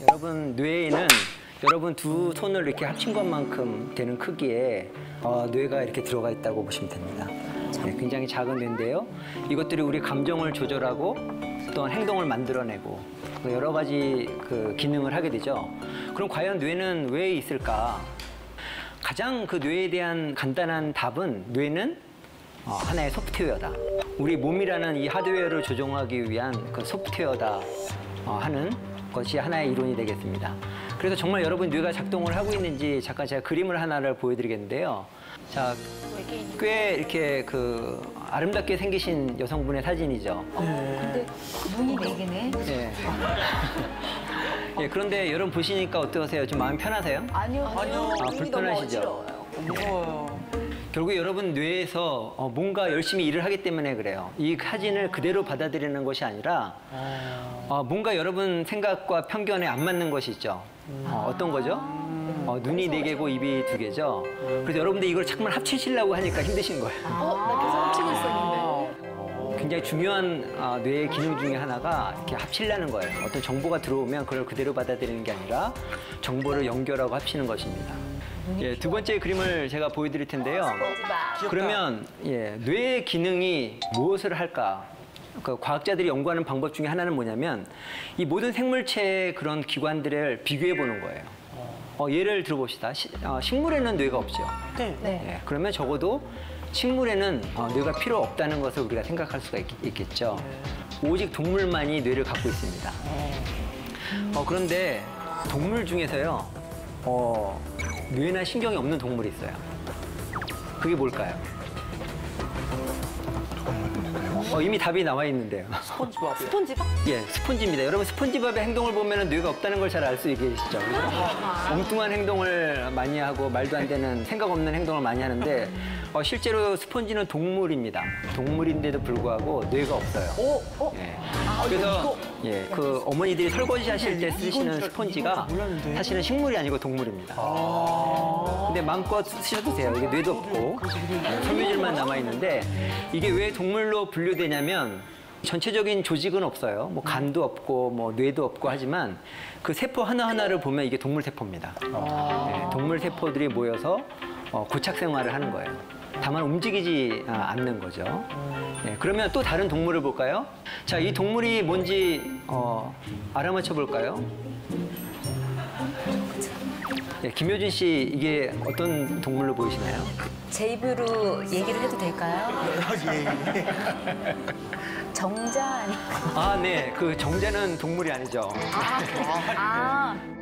여러분 뇌에는 여러분 두 손을 이렇게 합친 것만큼 되는 크기의 뇌가 이렇게 들어가 있다고 보시면 됩니다. 네, 굉장히 작은 뇌인데요. 이것들이 우리 감정을 조절하고 어떤 행동을 만들어내고 여러 가지 그 기능을 하게 되죠. 그럼 과연 뇌는 왜 있을까? 가장 그 뇌에 대한 간단한 답은 뇌는 하나의 소프트웨어다. 우리 몸이라는 이 하드웨어를 조종하기 위한 그 소프트웨어다 하는 것이 하나의 이론이 되겠습니다. 그래서 정말 여러분 뇌가 작동을 하고 있는지 잠깐 제가 그림을 하나를 보여드리겠는데요. 자, 꽤 이렇게 그 아름답게 생기신 여성분의 사진이죠. 근데 눈이 4개네. 네. 예, 그런데 여러분 보시니까 어떠세요? 좀 마음 편하세요? 아니요. 불편하시죠? 무서워요. 결국 여러분 뇌에서 뭔가 열심히 일을 하기 때문에 그래요. 이 사진을 그대로 받아들이는 것이 아니라 뭔가 여러분 생각과 편견에 안 맞는 것이 있죠. 어떤 거죠? 눈이 4개고 입이 2개죠. 그래서 여러분들 이걸 잠깐만 합치시려고 하니까 힘드신 거예요. 나 계속 합치고 있었는데. 굉장히 중요한 뇌의 기능 중에 하나가 이렇게 합치려는 거예요. 어떤 정보가 들어오면 그걸 그대로 받아들이는 게 아니라 정보를 연결하고 합치는 것입니다. 예, 두 번째 그림을 제가 보여드릴 텐데요. 그러면 뇌의 기능이 무엇을 할까? 그 과학자들이 연구하는 방법 중에 하나는 뭐냐면 이 모든 생물체의 그런 기관들을 비교해 보는 거예요. 예를 들어봅시다. 식물에는 뇌가 없죠. 네. 예, 그러면 적어도 식물에는 뇌가 필요 없다는 것을 우리가 생각할 수가 있겠죠. 오직 동물만이 뇌를 갖고 있습니다. 그런데 동물 중에서요, 뇌나 신경이 없는 동물이 있어요. 그게 뭘까요? 이미 답이 나와 있는데요. 스폰지밥. 스폰지밥? 예, 스폰지입니다. 여러분 스폰지밥의 행동을 보면 뇌가 없다는 걸 잘 알 수 있겠죠. 엉뚱한 행동을 많이 하고 말도 안 되는 생각 없는 행동을 많이 하는데 실제로 스폰지는 동물입니다. 동물인데도 불구하고 뇌가 없어요. 예. 그래서 그 어머니들이 설거지 하실 때 쓰시는 스폰지가 사실은 식물이 아니고 동물입니다. 근데 마음껏 쓰셔도 돼요. 이게 뇌도 없고 섬유질만 남아 있는데 이게 왜 동물로 분류되냐면 전체적인 조직은 없어요. 뭐 간도 없고 뭐 뇌도 없고 하지만 그 세포 하나하나를 보면 이게 동물 세포입니다. 동물 세포들이 모여서 고착 생활을 하는 거예요. 다만 움직이지 않는 거죠. 그러면 또 다른 동물을 볼까요? 자, 이 동물이 뭔지 알아맞혀 볼까요? 김효진 씨, 이게 어떤 동물로 보이시나요? 제 입으로 얘기를 해도 될까요? 정자 아닐까? 네. 그 정자는 동물이 아니죠.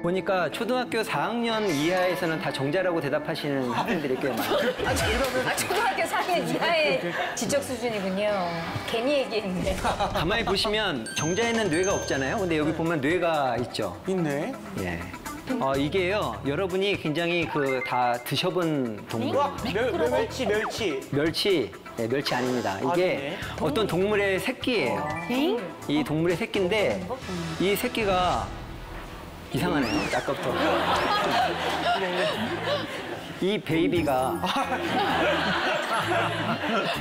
보니까 초등학교 4학년 이하에서는 다 정자라고 대답하시는 학생들이 꽤 많아요. 초등학교 4학년 이하의 지적 수준이군요. 괜히 얘기했는데. 가만히 보시면 정자에는 뇌가 없잖아요. 근데 여기 보면 뇌가 있죠. 있네. 예. 이게요, 여러분이 굉장히 다 드셔본 동물. 멸치. 네, 멸치 아닙니다. 이게 네. 어떤 동물의 새끼예요. 이 동물의 새끼인데 이 새끼가 이상하네요. 아까부터. 이 베이비가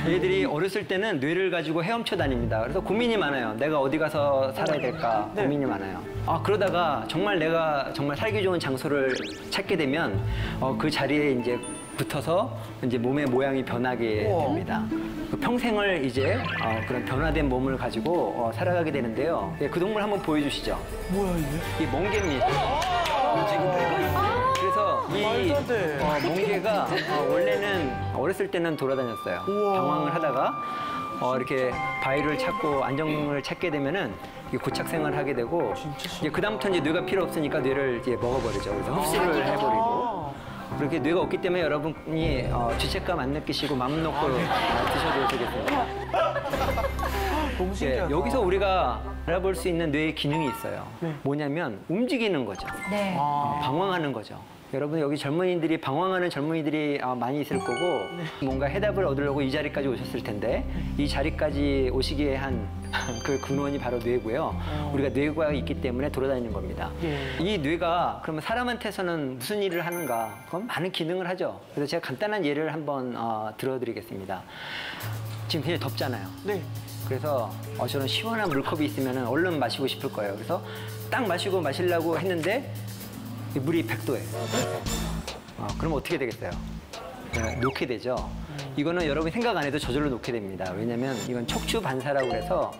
얘들이 어렸을 때는 뇌를 가지고 헤엄쳐 다닙니다. 그래서 고민이 많아요. 내가 어디 가서 살아야 될까 고민이 많아요. 그러다가 정말 내가 정말 살기 좋은 장소를 찾게 되면 그 자리에 이제 붙어서 이제 몸의 모양이 변하게 됩니다. 평생을 이제 그런 변화된 몸을 가지고 살아가게 되는데요. 그 동물 한번 보여주시죠. 뭐야 이게? 이 멍게입니다. 그래서 이 멍게가 원래는 어렸을 때는 돌아다녔어요. 방황을 하다가 이렇게 바위를 찾고 안정을 찾게 되면은 고착 생활을 하게 되고 이제 그다음부터 이제 뇌가 필요 없으니까 뇌를 이제 먹어버리죠. 그래서 흡수를 해버리고. 그렇게 뇌가 없기 때문에 여러분이 죄책감 안 느끼시고 마음 놓고 드셔도 되겠습니다. 너무 신기하다. 여기서 우리가 알아볼 수 있는 뇌의 기능이 있어요. 뭐냐면 움직이는 거죠. 네. 방황하는 거죠. 여러분 여기 젊은이들이 방황하는 젊은이들이 많이 있을 거고 뭔가 해답을 얻으려고 이 자리까지 오셨을 텐데 이 자리까지 오시게 한 그 근원이 바로 뇌고요. 우리가 뇌가 있기 때문에 돌아다니는 겁니다. 이 뇌가 그러면 사람한테서는 무슨 일을 하는가? 그건 많은 기능을 하죠. 그래서 제가 간단한 예를 한번 들어드리겠습니다. 지금 굉장히 덥잖아요. 네. 그래서 저런 시원한 물컵이 있으면 얼른 마시고 싶을 거예요. 그래서 딱 마시려고 했는데 이 물이 100도예요. 그럼 어떻게 되겠어요? 녹게 되죠. 이거는 여러분이 생각 안 해도 저절로 녹게 됩니다. 왜냐면 이건 척추 반사라고 해서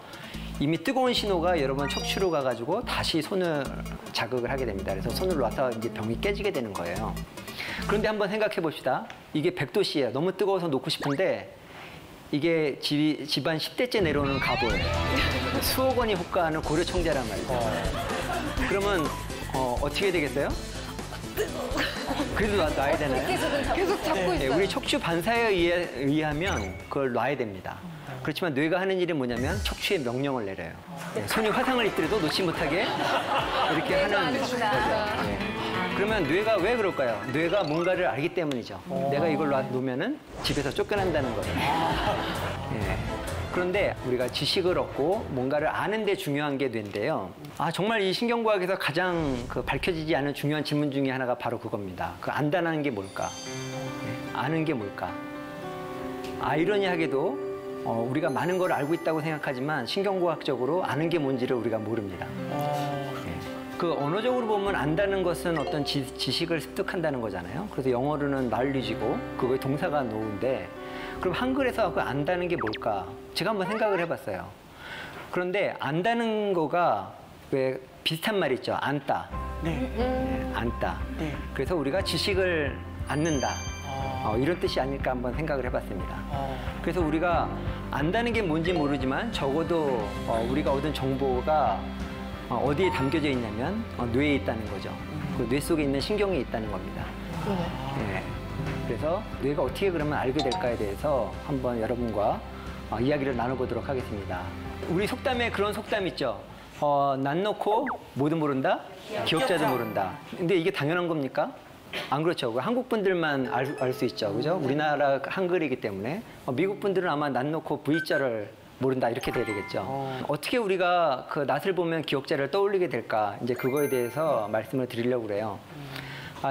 이미 뜨거운 신호가 여러분 척추로 가가지고 다시 손을 자극을 하게 됩니다. 그래서 손을 놔서 이제 병이 깨지게 되는 거예요. 그런데 한번 생각해 봅시다. 이게 100도씨예요. 너무 뜨거워서 놓고 싶은데 이게 집안 10대째 내려오는 가보예요. 수억 원이 호가하는 고려 청자란 말이죠. 그러면 어떻게 되겠어요? 그래도 놔야 되나요? 계속 잡고 네, 우리 척추 반사에 의하면 그걸 놔야 됩니다. 그렇지만 뇌가 하는 일이 뭐냐면 척추에 명령을 내려요. 네, 손이 화상을 입더라도 놓지 못하게 이렇게 하는 거죠. 네. 그러면 뇌가 왜 그럴까요? 뇌가 뭔가를 알기 때문이죠. 내가 이걸 놓으면은 집에서 쫓겨난다는 거예요. 네. 그런데 우리가 지식을 얻고 뭔가를 아는 데 중요한 게 뇌인데요. 정말 이 신경과학에서 가장 밝혀지지 않은 중요한 질문 중에 하나가 바로 그겁니다. 그 안다는 게 뭘까? 네. 아는 게 뭘까? 아이러니하게도 우리가 많은 걸 알고 있다고 생각하지만 신경과학적으로 아는 게 뭔지를 우리가 모릅니다. 네. 그 언어적으로 보면 안다는 것은 어떤 지식을 습득한다는 거잖아요. 그래서 영어로는 knowledge고 그거의 동사가 know인데 그럼 한글에서 그 안다는 게 뭘까? 제가 한번 생각을 해봤어요. 그런데 안다는 거가 왜 비슷한 말 있죠? 안다. 네, 안다. 네. 그래서 우리가 지식을 안는다. 이런 뜻이 아닐까 한번 생각을 해봤습니다. 그래서 우리가 안다는 게 뭔지 모르지만 적어도 우리가 얻은 정보가 어디에 담겨져 있냐면 뇌에 있다는 거죠. 그 뇌 속에 있는 신경에 있다는 겁니다. 네. 그래서 뇌가 어떻게 그러면 알게 될까에 대해서 한번 여러분과 이야기를 나눠보도록 하겠습니다. 우리 속담에 그런 속담 있죠. 난 놓고 뭐도 모른다? 기억자도 모른다. 근데 이게 당연한 겁니까? 안 그렇죠. 한국 분들만 알 수 있죠. 그죠? 우리나라 한글이기 때문에. 미국 분들은 아마 난 놓고 V자를 모른다 이렇게 돼야 되겠죠. 어떻게 우리가 그 낫을 보면 기억자를 떠올리게 될까? 이제 그거에 대해서 말씀을 드리려고 그래요.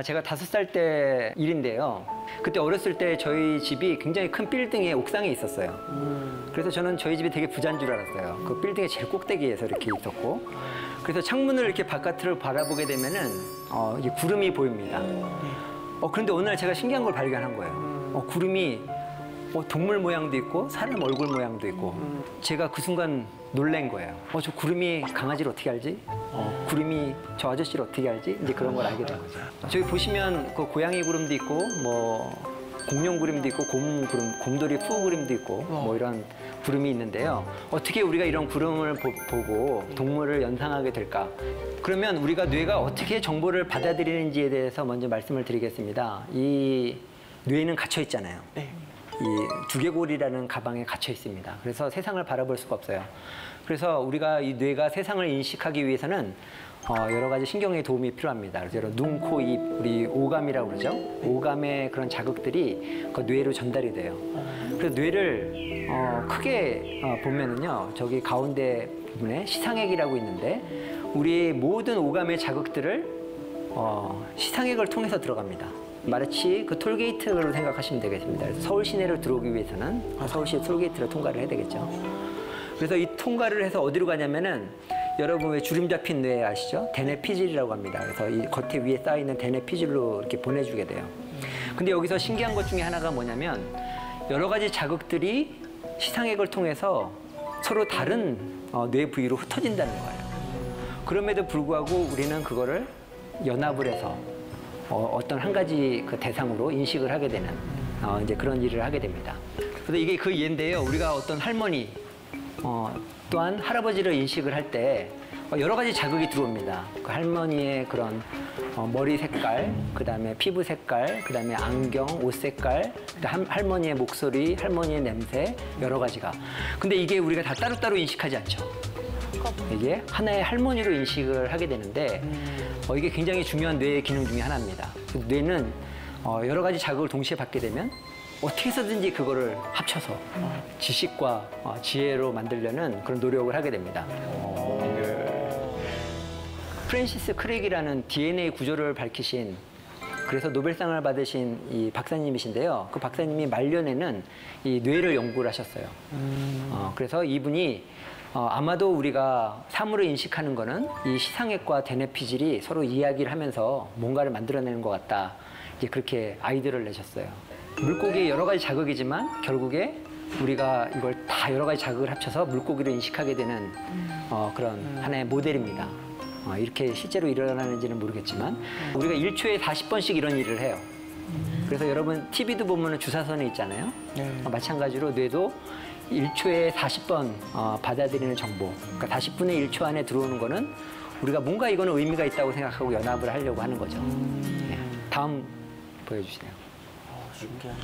제가 5살 때 일인데요. 그때 어렸을 때 저희 집이 굉장히 큰 빌딩의 옥상에 있었어요. 그래서 저는 저희 집이 되게 부자인 줄 알았어요. 그 빌딩의 제일 꼭대기에서 이렇게 있었고. 그래서 창문을 이렇게 바깥으로 바라보게 되면은 이게 구름이 보입니다. 그런데 어느 날 제가 신기한 걸 발견한 거예요. 구름이 동물 모양도 있고 사람 얼굴 모양도 있고 제가 그 순간 놀란 거예요. 저 구름이 강아지를 어떻게 알지? 구름이 저 아저씨를 어떻게 알지? 이제 그런 걸 알게 된 거죠. 저기 보시면 그 고양이 구름도 있고 뭐 공룡 구름도 있고 곰돌이 푸 구름도 있고 뭐 이런 구름이 있는데요. 어떻게 우리가 이런 구름을 보고 동물을 연상하게 될까? 그러면 우리가 뇌가 어떻게 정보를 받아들이는지에 대해서 먼저 말씀을 드리겠습니다. 이 뇌는 갇혀 있잖아요. 네. 이 두개골이라는 가방에 갇혀 있습니다. 그래서 세상을 바라볼 수가 없어요. 그래서 우리가 이 뇌가 세상을 인식하기 위해서는 여러 가지 신경의 도움이 필요합니다. 그래서 눈, 코, 입, 우리 오감이라고 그러죠. 오감의 그런 자극들이 그 뇌로 전달이 돼요. 그래서 뇌를 크게 보면은요, 저기 가운데 부분에 시상액이라고 있는데 우리 모든 오감의 자극들을 시상액을 통해서 들어갑니다. 마치 그 톨게이트로 생각하시면 되겠습니다. 그래서 서울 시내로 들어오기 위해서는 서울시 톨게이트를 통과를 해야 되겠죠. 그래서 이 통과를 해서 어디로 가냐면은 여러분 왜 주름 잡힌 뇌 아시죠? 대뇌 피질이라고 합니다. 그래서 이 겉에 위에 쌓이는 대뇌 피질로 이렇게 보내주게 돼요. 근데 여기서 신기한 것 중에 하나가 뭐냐면 여러 가지 자극들이 시상액을 통해서 서로 다른 뇌 부위로 흩어진다는 거예요. 그럼에도 불구하고 우리는 그거를 연합을 해서 어떤 한 가지 그 대상으로 인식을 하게 되는 이제 그런 일을 하게 됩니다. 그래서 이게 그 예인데요. 우리가 어떤 할머니 또한 할아버지를 인식을 할 때 여러 가지 자극이 들어옵니다. 그 할머니의 그런 머리 색깔, 그 다음에 피부 색깔, 그 다음에 안경, 옷 색깔, 할머니의 목소리, 할머니의 냄새, 여러 가지가. 근데 이게 우리가 다 따로따로 인식하지 않죠. 이게 하나의 할머니로 인식을 하게 되는데 이게 굉장히 중요한 뇌의 기능 중에 하나입니다. 뇌는 여러 가지 자극을 동시에 받게 되면 어떻게 해서든지 그거를 합쳐서 지식과 지혜로 만들려는 그런 노력을 하게 됩니다. 프랜시스 크랙이라는 DNA 구조를 밝히신, 그래서 노벨상을 받으신 이 박사님이신데요. 그 박사님이 말년에는 이 뇌를 연구를 하셨어요. 그래서 이분이 아마도 우리가 사물을 인식하는 거는 이 시상액과 대뇌피질이 서로 이야기를 하면서 뭔가를 만들어내는 것 같다. 이제 그렇게 아이디어를 내셨어요. 물고기의 여러 가지 자극이지만 결국에 우리가 이걸 다 여러 가지 자극을 합쳐서 물고기를 인식하게 되는 그런 하나의 모델입니다. 이렇게 실제로 일어나는지는 모르겠지만 우리가 1초에 40번씩 이런 일을 해요. 그래서 여러분 TV도 보면 주사선이 있잖아요. 마찬가지로 뇌도 1초에 40번 받아들이는 정보, 그러니까 40분의 1초 안에 들어오는 거는 우리가 뭔가 이거는 의미가 있다고 생각하고 연합을 하려고 하는 거죠. 네. 다음 보여주시네요. 신기하네.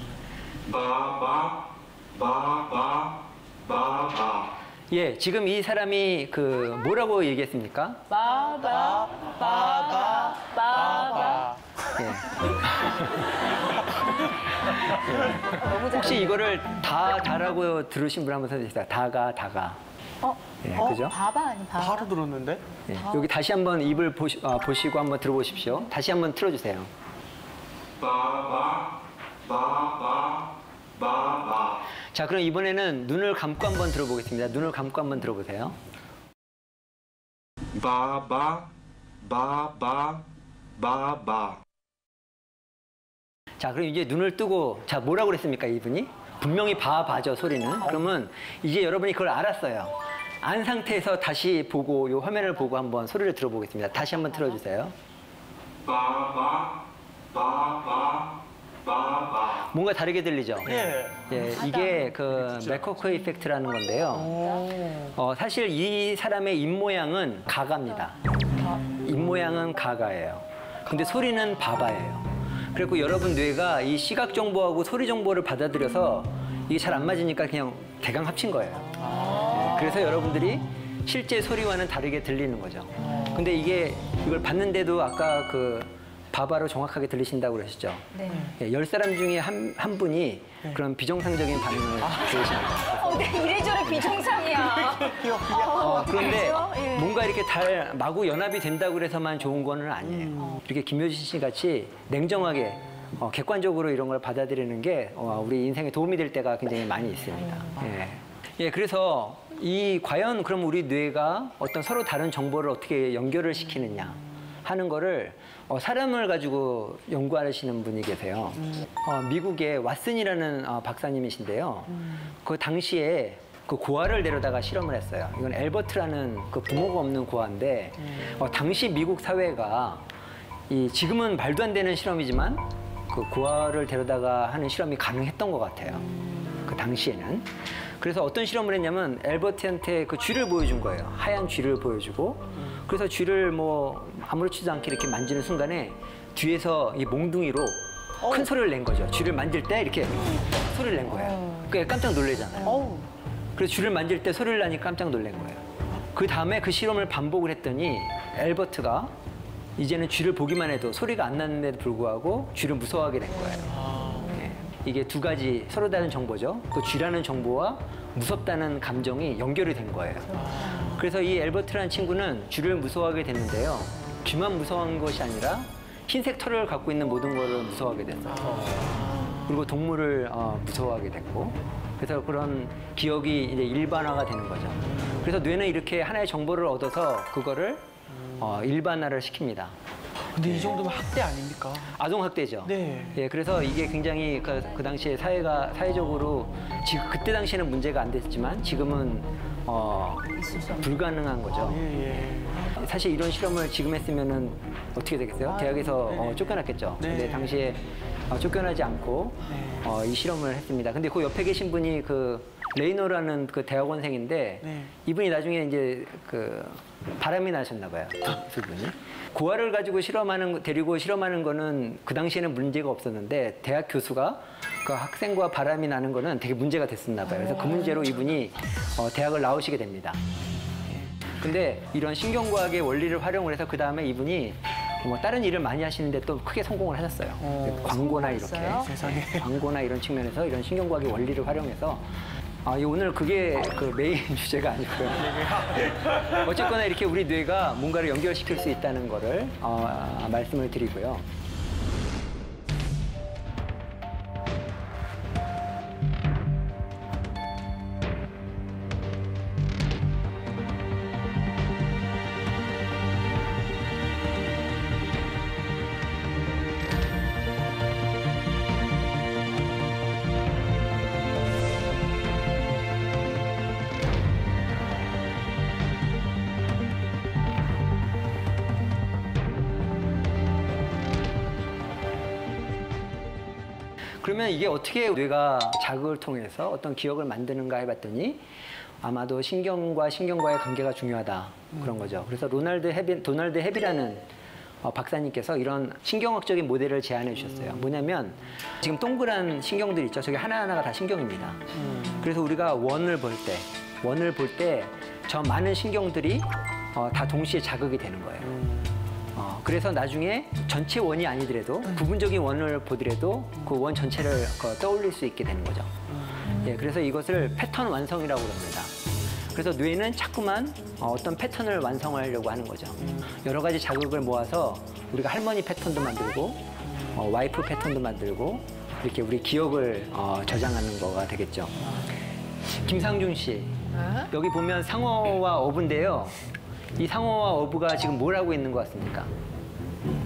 예, 지금 이 사람이 그 뭐라고 얘기했습니까? 바바. 예. 너무 잘. 혹시 이거를 다라고 들으신 분 한번 써주세요. 다가. 예, 그죠? 바바 아니 바바. 바로 들었는데? 예, 여기 다시 한번 입을 보시고 한번 들어보십시오. 다시 한번 틀어주세요. 자, 그럼 이번에는 눈을 감고 한번 들어보겠습니다. 눈을 감고 한번 들어보세요. 자, 그럼 이제 눈을 뜨고, 자, 뭐라고 그랬습니까, 이분이? 분명히 바죠, 소리는. 그러면 이제 여러분이 그걸 알았어요. 안 상태에서 다시 보고, 이 화면을 보고 한번 소리를 들어보겠습니다. 다시 한번 틀어주세요. 뭔가 다르게 들리죠? 네. 예, 이게 그 맥코크 이펙트라는 건데요. 사실 이 사람의 입모양은 가가입니다. 입모양은 가가예요. 근데 소리는 바바예요. 그리고 여러분 뇌가 이 시각 정보하고 소리 정보를 받아들여서 이게 잘 안 맞으니까 그냥 대강 합친 거예요. 예, 그래서 여러분들이 실제 소리와는 다르게 들리는 거죠. 근데 이걸 봤는데도 아까 그 바바로 정확하게 들리신다고 그러셨죠? 네. 예, 10사람 중에 한 분이 그런 비정상적인 반응을 보이십니다. 근데 이래저래 비정상이야. 그런데 그렇죠? 예. 뭔가 이렇게 마구 연합이 된다고 그래서만 좋은 거는 아니에요. 이렇게 김효진 씨 같이 냉정하게 객관적으로 이런 걸 받아들이는 게 우리 인생에 도움이 될 때가 굉장히 많이 있습니다. 예, 그래서 과연 그럼 우리 뇌가 어떤 서로 다른 정보를 어떻게 연결을 시키느냐 하는 거를 사람을 가지고 연구하시는 분이 계세요. 미국의 왓슨이라는 박사님이신데요. 그 당시에 그 고아를 데려다가 실험을 했어요. 이건 엘버트라는 그 부모가 없는 고아인데 당시 미국 사회가 지금은 말도 안 되는 실험이지만 그 고아를 데려다가 하는 실험이 가능했던 것 같아요. 그 당시에는. 그래서 어떤 실험을 했냐면 엘버트한테 그 쥐를 보여준 거예요. 하얀 쥐를 보여주고 그래서 쥐를 뭐 아무렇지도 않게 이렇게 만지는 순간에 뒤에서 이 몽둥이로 큰 소리를 낸 거죠. 쥐를 만질 때 이렇게 소리를 낸 거예요. 그러니까 깜짝 놀래잖아요. 그래서 쥐를 만질 때 소리를 나니까 깜짝 놀란 거예요. 그 다음에 그 실험을 반복을 했더니 엘버트가 이제는 쥐를 보기만 해도 소리가 안 나는데도 불구하고 쥐를 무서워하게 된 거예요. 이게 두 가지 서로 다른 정보죠. 그 쥐라는 정보와 무섭다는 감정이 연결이 된 거예요. 그래서 이 엘버트라는 친구는 쥐를 무서워하게 됐는데요. 쥐만 무서워한 것이 아니라 흰색 털을 갖고 있는 모든 것을 무서워하게 됐어요. 그리고 동물을 무서워하게 됐고 그래서 그런 기억이 이제 일반화가 되는 거죠. 그래서 뇌는 이렇게 하나의 정보를 얻어서 그거를 일반화를 시킵니다. 근데 이 정도면 학대 아닙니까? 아동 학대죠. 네. 예, 그래서 이게 굉장히 그 당시에 사회적으로 그때 당시에는 문제가 안 됐지만 지금은 불가능한 거죠. 사실 이런 실험을 지금 했으면은 어떻게 되겠어요? 대학에서 쫓겨났겠죠. 네. 근데 당시에 쫓겨나지 않고 이 실험을 했습니다. 근데 그 옆에 계신 분이 그 레이너라는 그 대학원생인데 이분이 나중에 이제 그 바람이 나셨나 봐요. 두 분이. 고아를 가지고 데리고 실험하는 거는 그 당시에는 문제가 없었는데 대학 교수가 그 학생과 바람이 나는 거는 되게 문제가 됐었나 봐요. 그래서 그 문제로 이분이 대학을 나오시게 됩니다. 근데 이런 신경과학의 원리를 활용을 해서 그 다음에 이분이 뭐 다른 일을 많이 하시는데 또 크게 성공을 하셨어요. 광고나 이렇게. 세상에. 광고나 이런 측면에서 이런 신경과학의 원리를 활용해서 오늘 그게 그 메인 주제가 아니고요. 어쨌거나 이렇게 우리 뇌가 뭔가를 연결시킬 수 있다는 거를 말씀을 드리고요. 그러면 이게 어떻게 뇌가 자극을 통해서 어떤 기억을 만드는가 해봤더니 아마도 신경과의 관계가 중요하다 그런 거죠. 그래서 도널드 헤비라는 박사님께서 이런 신경학적인 모델을 제안해 주셨어요. 뭐냐면 지금 동그란 신경들 있죠. 저게 하나하나가 다 신경입니다. 그래서 우리가 원을 볼 때 저 많은 신경들이 다 동시에 자극이 되는 거예요. 그래서 나중에 전체 원이 아니더라도 부분적인 원을 보더라도 그 원 전체를 떠올릴 수 있게 되는 거죠. 예, 그래서 이것을 패턴 완성이라고 합니다. 그래서 뇌는 자꾸만 어떤 패턴을 완성하려고 하는 거죠. 여러 가지 자극을 모아서 우리가 할머니 패턴도 만들고 와이프 패턴도 만들고 이렇게 우리 기억을 저장하는 거가 되겠죠. 김상중 씨, 여기 보면 상어와 어부인데요. 이 상어와 어부가 지금 뭘 하고 있는 것 같습니까?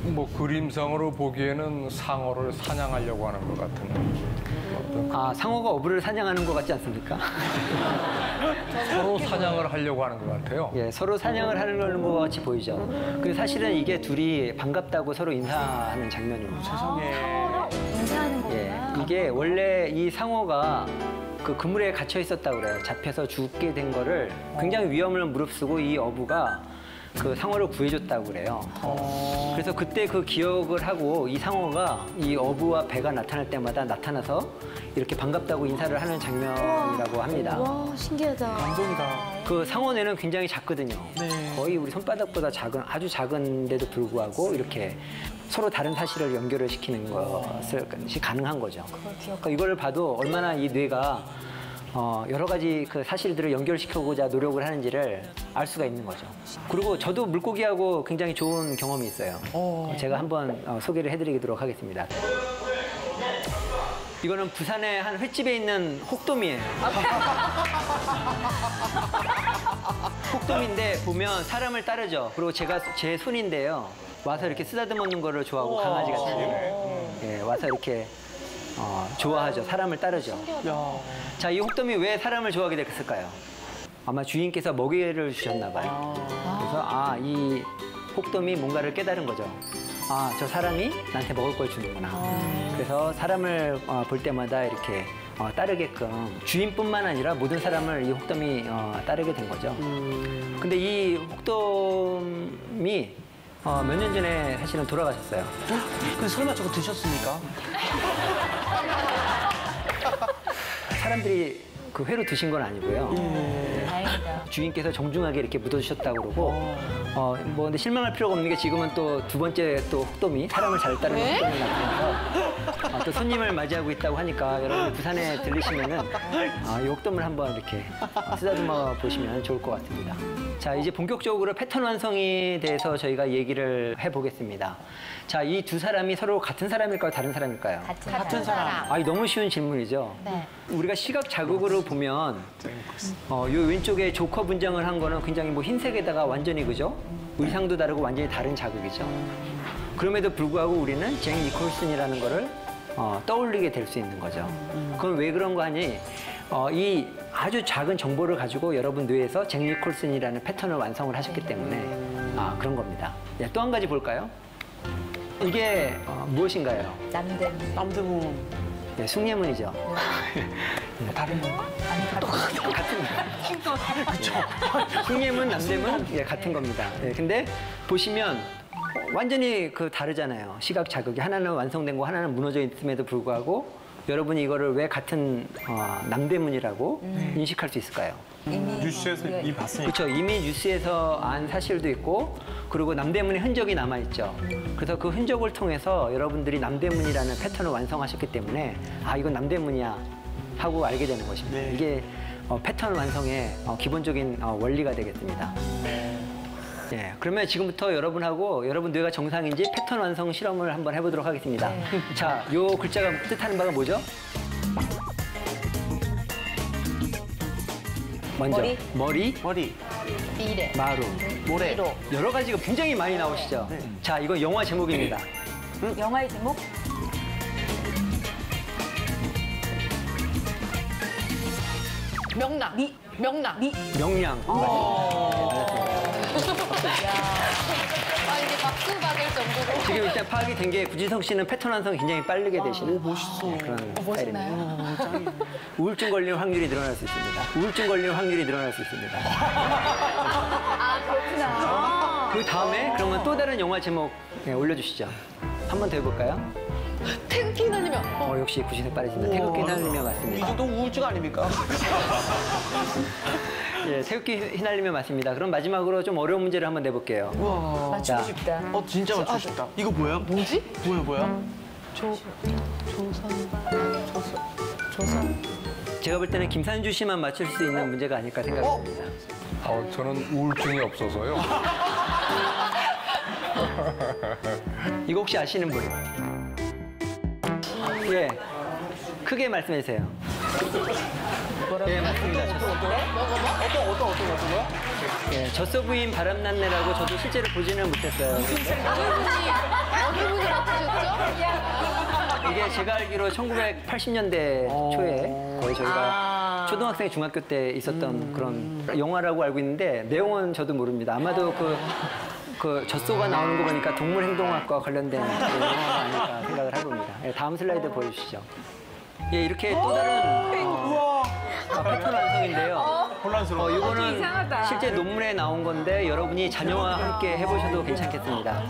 뭐 그림상으로 보기에는 상어를 사냥하려고 하는 것 같은 어떤 상어가 어부를 사냥하는 것 같지 않습니까? 서로 사냥을 하려고 하는 것 같아요. 예, 서로 사냥을 하는 것 같이 보이죠. 근데 사실은 이게 둘이 반갑다고 서로 인사하는 장면입니다. 세상에. 인사하는 예, 거구나. 이게 원래 이 상어가 그 그물에 갇혀 있었다고 그래요. 잡혀서 죽게 된 거를 굉장히 위험을 무릅쓰고 이 어부가 그 상어를 구해줬다고 그래요. 그래서 그때 그 기억을 하고 이 상어가 이 어부와 배가 나타날 때마다 나타나서 이렇게 반갑다고 인사를 하는 장면이라고 합니다. 와, 신기하다. 감동이다. 그 상어뇌는 굉장히 작거든요. 네. 거의 우리 손바닥보다 작은, 아주 작은데도 불구하고 이렇게 서로 다른 사실을 연결을 시키는 것이 가능한 거죠. 그러니까 이걸 봐도 얼마나 이 뇌가 여러 가지 그 사실들을 연결시켜보자 노력을 하는지를 알 수가 있는 거죠. 그리고 저도 물고기하고 굉장히 좋은 경험이 있어요. 제가 한번 소개를 해드리도록 하겠습니다. 이거는 부산의 한 횟집에 있는 혹돔이에요. 혹돔인데 보면 사람을 따르죠. 그리고 제 손인데요. 와서 이렇게 쓰다듬는 거를 좋아하고 강아지같이 예, 와서 이렇게 좋아하죠. 사람을 따르죠. 야. 자, 이 혹돔이 왜 사람을 좋아하게 됐을까요? 아마 주인께서 먹이를 주셨나 봐요. 그래서 이 혹돔이 뭔가를 깨달은 거죠. 저 사람이 나한테 먹을 걸 주는구나. 그래서 사람을 볼 때마다 이렇게 따르게끔 주인뿐만 아니라 모든 사람을 이 혹돔이 따르게 된 거죠. 근데 이 혹돔이 몇 년 전에 사실은 돌아가셨어요. 근데 설마 저거 드셨습니까? 사람들이 그 회로 드신 건 아니고요. 다행이다. 주인께서 정중하게 이렇게 묻어주셨다고 그러고 뭐 근데 실망할 필요가 없는 게 지금은 또 두 번째 또 혹돔이 사람을 잘 따르는 혹돔이 나타나서 또 손님을 맞이하고 있다고 하니까 여러분 부산에 들리시면은 이 혹돔을 한번 이렇게 쓰다듬어 보시면 좋을 것 같습니다. 자, 이제 본격적으로 패턴 완성에 대해서 저희가 얘기를 해보겠습니다. 자, 이 두 사람이 서로 같은 사람일까요? 다른 사람일까요? 같은 사람. 너무 쉬운 질문이죠. 네. 우리가 시각 자극으로 보면 요 왼쪽에 조커 분장을 한 거는 굉장히 뭐 흰색에다가 완전히 그죠? 의상도 다르고 완전히 다른 자극이죠. 그럼에도 불구하고 우리는 잭 니콜슨이라는 거를 떠올리게 될 수 있는 거죠. 그건 왜 그런 거 하니? 이 아주 작은 정보를 가지고 여러분 뇌에서 잭 니콜슨이라는 패턴을 완성을 하셨기 때문에 그런 겁니다. 또 한 가지 볼까요? 이게 무엇인가요? 남대문. 네, 숭례문이죠. 다른 거. 숭례문, 남대문 같은 겁니다. 근데 보시면 완전히 다르잖아요. 시각 자극이 하나는 완성된 거 하나는 무너져 있음에도 불구하고 여러분이 이거를 왜 같은 남대문이라고 인식할 수 있을까요? 뉴스에서 이미 봤으니까. 그렇죠. 이미 뉴스에서 안 사실도 있고 그리고 남대문의 흔적이 남아있죠. 그래서 그 흔적을 통해서 여러분들이 남대문이라는 패턴을 완성하셨기 때문에 이건 남대문이야 하고 알게 되는 것입니다. 네. 이게 패턴 완성의 기본적인 원리가 되겠습니다. 예, 그러면 지금부터 여러분하고 여러분 뇌가 정상인지 패턴 완성 실험을 한번 해보도록 하겠습니다. 자, 요 글자가 뜻하는 바가 뭐죠? 먼저 머리, 미래. 마루, 모래. 여러 가지가 굉장히 많이 나오시죠. 자, 이거 영화 제목입니다. 영화의 제목? 명랑. 명랑. 명량. 맞습니다. 이게 박수 받을 정도로. 지금 일단 파악이 된 게 구지성 씨는 패턴 완성이 굉장히 빠르게 되시는 멋있어. 그런 스타일입니다. 멋있나요? 우울증 걸리는 확률이 늘어날 수 있습니다. 우울증 걸리는 확률이 늘어날 수 있습니다. 그렇구나. 그 다음에 그러면 또 다른 영화 제목 올려주시죠. 한 번 더 해볼까요? 태극기 휘날리며. 역시 구지성 빠르십니다. 태극기 휘날리며 맞습니다. 이것도 우울증 아닙니까? 예, 태극기 휘날리며 맞습니다. 그럼 마지막으로 좀 어려운 문제를 한번 내볼게요. 우와. 맞추고 자. 싶다. 진짜 맞추고 싶다. 이거 뭐야? 뭐지? 뭐야? 조선. 제가 볼 때는 김산주 씨만 맞출 수 있는 문제가 아닐까 생각이 듭니다. 저는 우울증이 없어서요. 이거 혹시 아시는 분? 예, 크게 말씀해 주세요. 예, 맞습니다. 어떤 거야? 예, 젖소 부인 바람났네라고 저도 실제로 보지는 못했어요. 어느 분이 맞추셨죠? 이게 제가 알기로 1980년대 초에 거의 저희가 초등학생, 중학교 때 있었던 그런 영화라고 알고 있는데 내용은 저도 모릅니다. 아마도 그 젖소가 나오는 거 보니까 동물행동학과 관련된 그런 영화가 아닐까 생각을 해봅니다. 예, 다음 슬라이드 보여주시죠. 예, 이렇게 또 다른 패턴 완성인데요. 혼란스러워. 이거는 이상하다. 실제 논문에 나온 건데 여러분이 자녀와 함께 해보셔도 괜찮겠습니다.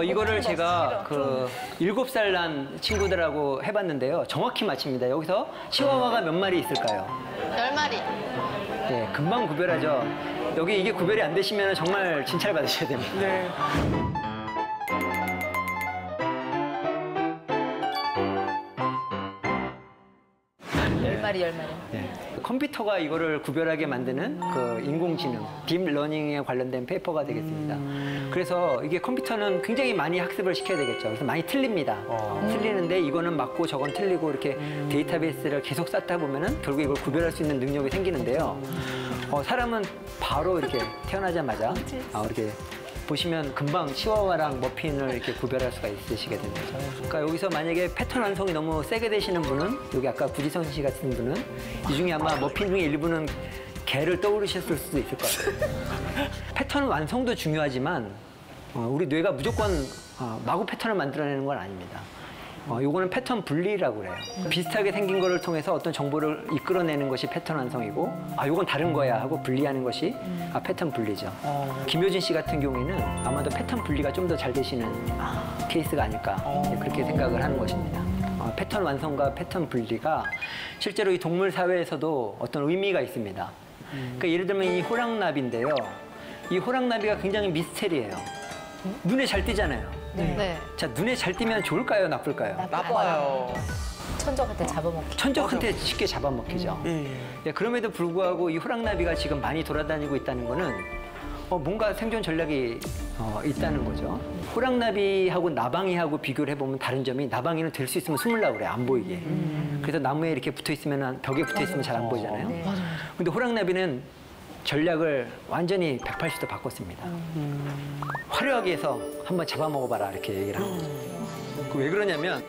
이거를 제가 그 7살 난 친구들하고 해봤는데요. 정확히 맞춥니다. 여기서 치와와가 몇 마리 있을까요? 10마리. 예, 금방 구별하죠. 여기 이게 구별이 안 되시면 정말 진찰 받으셔야 됩니다. 네. 열 마리. 네. 컴퓨터가 이거를 구별하게 만드는 그 인공지능, 딥러닝에 관련된 페이퍼가 되겠습니다. 그래서 이게 컴퓨터는 굉장히 많이 학습을 시켜야 되겠죠. 그래서 많이 틀립니다. 틀리는데 이거는 맞고 저건 틀리고 이렇게 데이터베이스를 계속 쌓다 보면은 결국 이걸 구별할 수 있는 능력이 생기는데요. 사람은 바로 이렇게 태어나자마자 이렇게 보시면 금방 치와와랑 머핀을 이렇게 구별할 수가 있으시게 됩니다. 그러니까 여기서 만약에 패턴 완성이 너무 세게 되시는 분은 여기 아까 구지성 씨 같은 분은 이 중에 아마 머핀 중에 일부는 개를 떠오르셨을 수도 있을 것 같아요. 패턴 완성도 중요하지만 우리 뇌가 무조건 마구 패턴을 만들어내는 건 아닙니다. 요거는 패턴 분리라고 그래요. 비슷하게 생긴 거를 통해서 어떤 정보를 이끌어내는 것이 패턴 완성이고 요건 다른 거야 하고 분리하는 것이 패턴 분리죠. 김효진 씨 같은 경우에는 아마도 패턴 분리가 좀 더 잘 되시는 케이스가 아닐까 그렇게 생각을 하는 것입니다. 패턴 완성과 패턴 분리가 실제로 이 동물 사회에서도 어떤 의미가 있습니다. 그러니까 예를 들면 이 호랑나비인데요. 이 호랑나비가 굉장히 미스테리해요. 눈에 잘 띄잖아요. 네. 자, 눈에 잘 띄면 좋을까요, 나쁠까요? 나빠요. 천적한테 잡아먹기. 천적한테 쉽게 잡아먹히죠. 예, 그럼에도 불구하고 이 호랑나비가 지금 많이 돌아다니고 있다는 거는 뭔가 생존 전략이 있다는 거죠. 호랑나비하고 나방이하고 비교를 해보면 다른 점이 나방이는 될 수 있으면 숨으려고 그래요, 안 보이게. 그래서 나무에 이렇게 붙어 있으면 벽에 붙어 있으면 잘 안 보이잖아요. 근데 호랑나비는 전략을 완전히 180도 바꿨습니다. 화려하게 해서 한번 잡아먹어봐라 이렇게 얘기를 합니다. 왜 그러냐면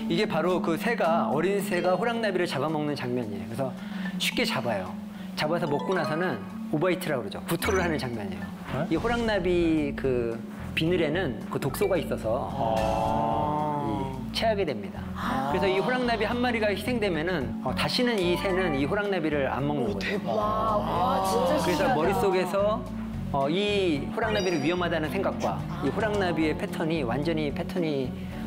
이게 바로 그 새가 어린 새가 호랑나비를 잡아먹는 장면이에요. 그래서 쉽게 잡아요. 잡아서 먹고 나서는 오버이트라고 그러죠. 구토를 하는 장면이에요. 이 호랑나비 그 비늘에는 그 독소가 있어서 체하게 됩니다. 그래서 이 호랑나비 한 마리가 희생되면은 다시는 이 새는 이 호랑나비를 안 먹는 거예요. 와, 진짜 그래서 머릿속에서 이 호랑나비를 위험하다는 생각과 이 호랑나비의 패턴이 완전히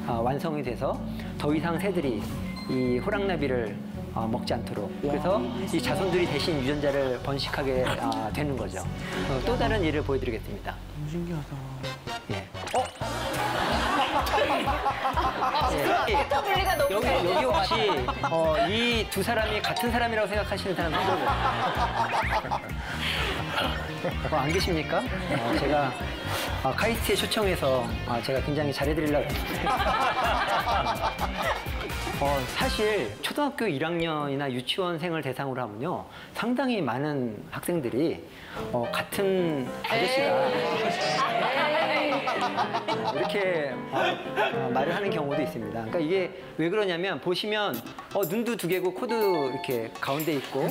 완성이 돼서 더 이상 새들이 이 호랑나비를 먹지 않도록 그래서 이 자손들이 대신 유전자를 번식하게 되는 거죠. 또 다른 예를 보여드리겠습니다. 너무 신기하다. 예. 패턴 분리가 너무 잘 여기 돼요. 혹시 이 두 사람이 같은 사람이라고 생각하시는 사람 손들어요. 안 계십니까? 제가 카이스트에 초청해서 제가 굉장히 잘해드리려고 했는데 사실 초등학교 1학년이나 유치원생을 대상으로 하면요 상당히 많은 학생들이 같은 아저씨가 이렇게 말을 하는 경우도 있습니다. 그러니까 이게 왜 그러냐면 보시면 눈도 두 개고 코도 이렇게 가운데 있고